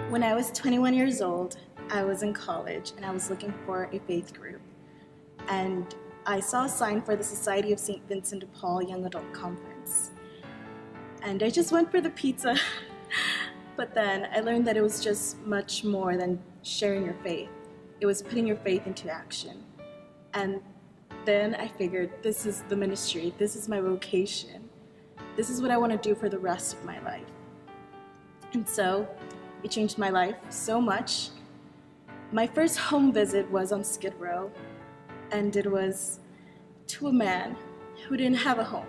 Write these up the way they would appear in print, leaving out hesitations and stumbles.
When I was 21 years old, I was in college and I was looking for a faith group. And I saw a sign for the Society of St. Vincent de Paul Young Adult Conference. And I just went for the pizza. But then I learned that it was just much more than sharing your faith. It was putting your faith into action. And then I figured, this is the ministry, this is my vocation. This is what I want to do for the rest of my life. And so it changed my life so much. My first home visit was on Skid Row, and it was to a man who didn't have a home.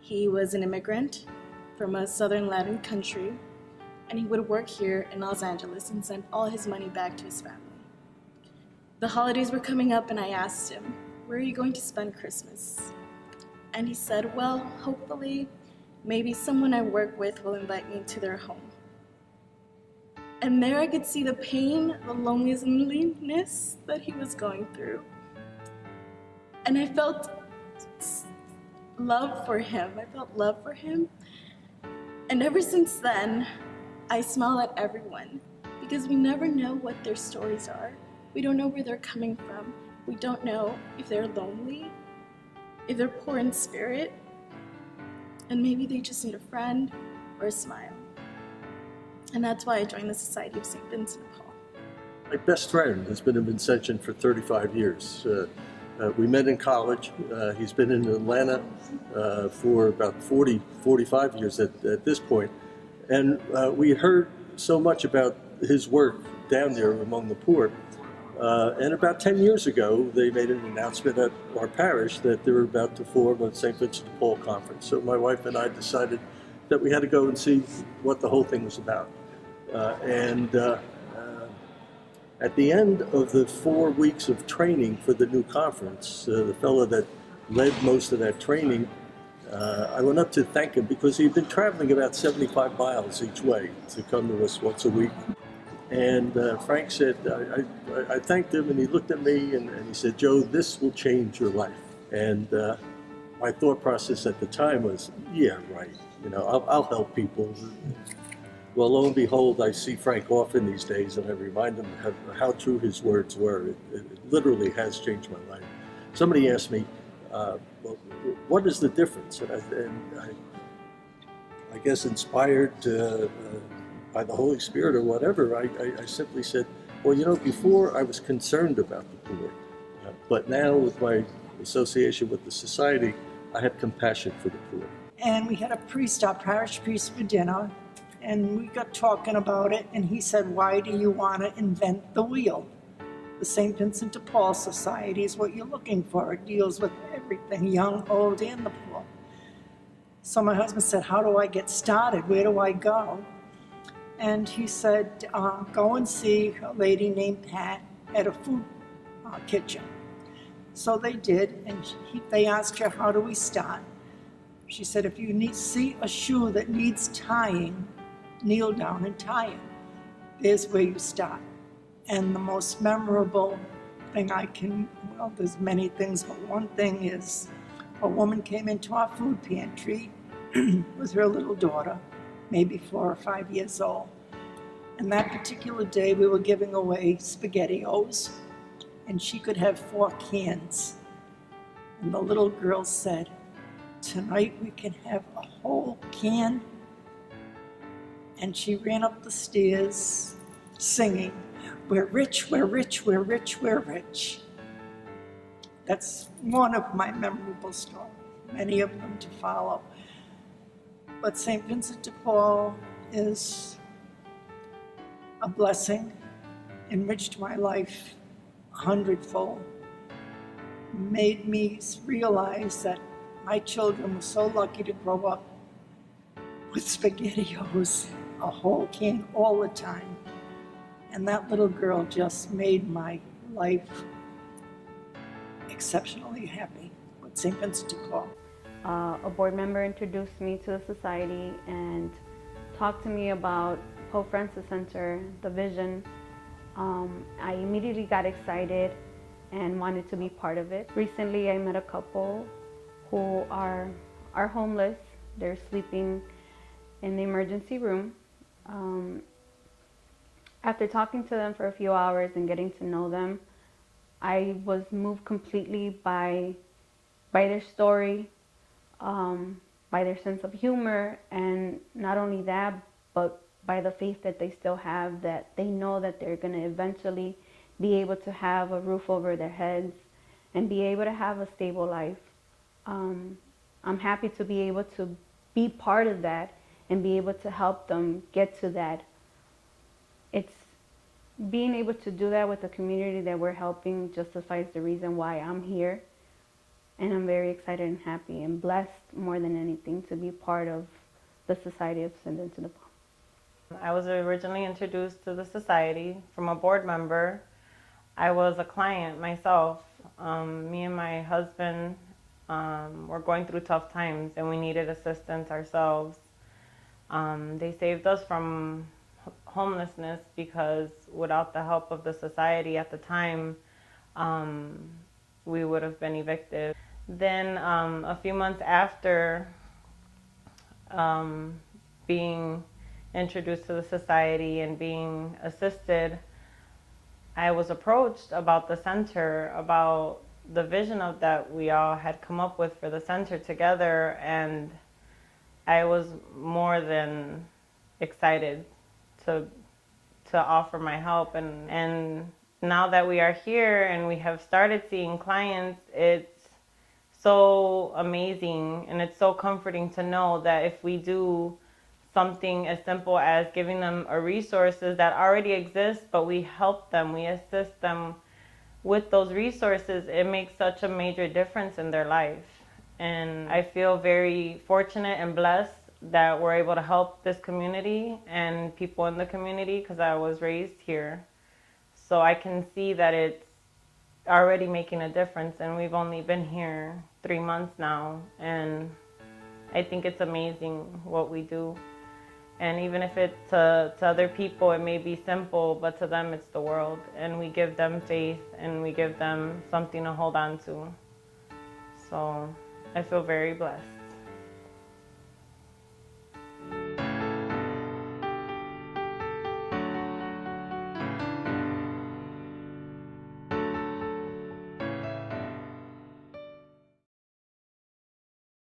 He was an immigrant from a southern Latin country, and he would work here in Los Angeles and send all his money back to his family. The holidays were coming up, and I asked him, "Where are you going to spend Christmas?" And he said, "Well, hopefully, maybe someone I work with will invite me to their home." And there I could see the pain, the loneliness that he was going through. And I felt love for him. And ever since then, I smile at everyone because we never know what their stories are. We don't know where they're coming from. We don't know if they're lonely, if they're poor in spirit, and maybe they just need a friend or a smile. And that's why I joined the Society of St. Vincent de Paul. My best friend has been a Vincentian for 35 years. We met in college. He's been in Atlanta for about 45 years at this point. And we heard so much about his work down there among the poor. And about 10 years ago, they made an announcement at our parish that they were about to form a St. Vincent de Paul conference. So my wife and I decided that we had to go and see what the whole thing was about. At the end of the 4 weeks of training for the new conference, the fellow that led most of that training, I went up to thank him because he'd been traveling about 75 miles each way to come to us once a week. And Frank said, I thanked him, and he looked at me and he said, "Joe, this will change your life." And my thought process at the time was, yeah, right, I'll help people. Well, lo and behold, I see Frank often these days, and I remind him how true his words were. It literally has changed my life. Somebody asked me, well, what is the difference? And I guess inspired by the Holy Spirit or whatever, I simply said, well, before I was concerned about the poor, but now with my association with the society, I have compassion for the poor. And we had a priest, our parish priest, for dinner, and we got talking about it, and he said, "Why do you want to invent the wheel? The St. Vincent de Paul Society is what you're looking for. It deals with everything, young, old, and the poor." So my husband said, "How do I get started? Where do I go?" And he said, "Go and see a lady named Pat at a food kitchen." So they did, and they asked her, "How do we start?" She said, "If you see a shoe that needs tying, kneel down and tie it. There's where you start." And the most memorable thing there's many things, but one thing is a woman came into our food pantry with her little daughter, maybe 4 or 5 years old. And that particular day we were giving away SVDPs, and she could have 4 cans. And the little girl said, "Tonight we can have a whole can." And she ran up the stairs singing, "We're rich, we're rich, we're rich, we're rich." That's one of my memorable stories, many of them to follow. But St. Vincent de Paul is a blessing, enriched my life 100-fold, made me realize that my children were so lucky to grow up with SVDPs, a whole can all the time. And that little girl just made my life exceptionally happy with St. Vincent de Paul. A board member introduced me to the society and talked to me about Pope Francis Center, the vision. I immediately got excited and wanted to be part of it. Recently, I met a couple who are homeless. They're sleeping in the emergency room. After talking to them for a few hours and getting to know them, I was moved completely by their story, by their sense of humor, and not only that, but by the faith that they still have, that they know that they're going to eventually be able to have a roof over their heads and be able to have a stable life. I'm happy to be able to be part of that and be able to help them get to that. It's being able to do that with the community that we're helping justifies the reason why I'm here. And I'm very excited and happy and blessed more than anything to be part of the Society of St. Vincent de Paul. I was originally introduced to the society from a board member. I was a client myself. Me and my husband were going through tough times and we needed assistance ourselves. They saved us from homelessness because without the help of the society at the time, we would have been evicted. Then a few months after being introduced to the society and being assisted, I was approached about the center, about the vision of that we all had come up with for the center together, and I was more than excited to offer my help. And now that we are here and we have started seeing clients, it's so amazing and it's so comforting to know that if we do something as simple as giving them a resources that already exist, but we help them, we assist them with those resources, it makes such a major difference in their life. And I feel very fortunate and blessed that we're able to help this community and people in the community because I was raised here. So I can see that it's already making a difference, and we've only been here 3 months now, and I think it's amazing what we do. And even if it's to other people, it may be simple, but to them it's the world. And we give them faith and we give them something to hold on to. So I feel very blessed.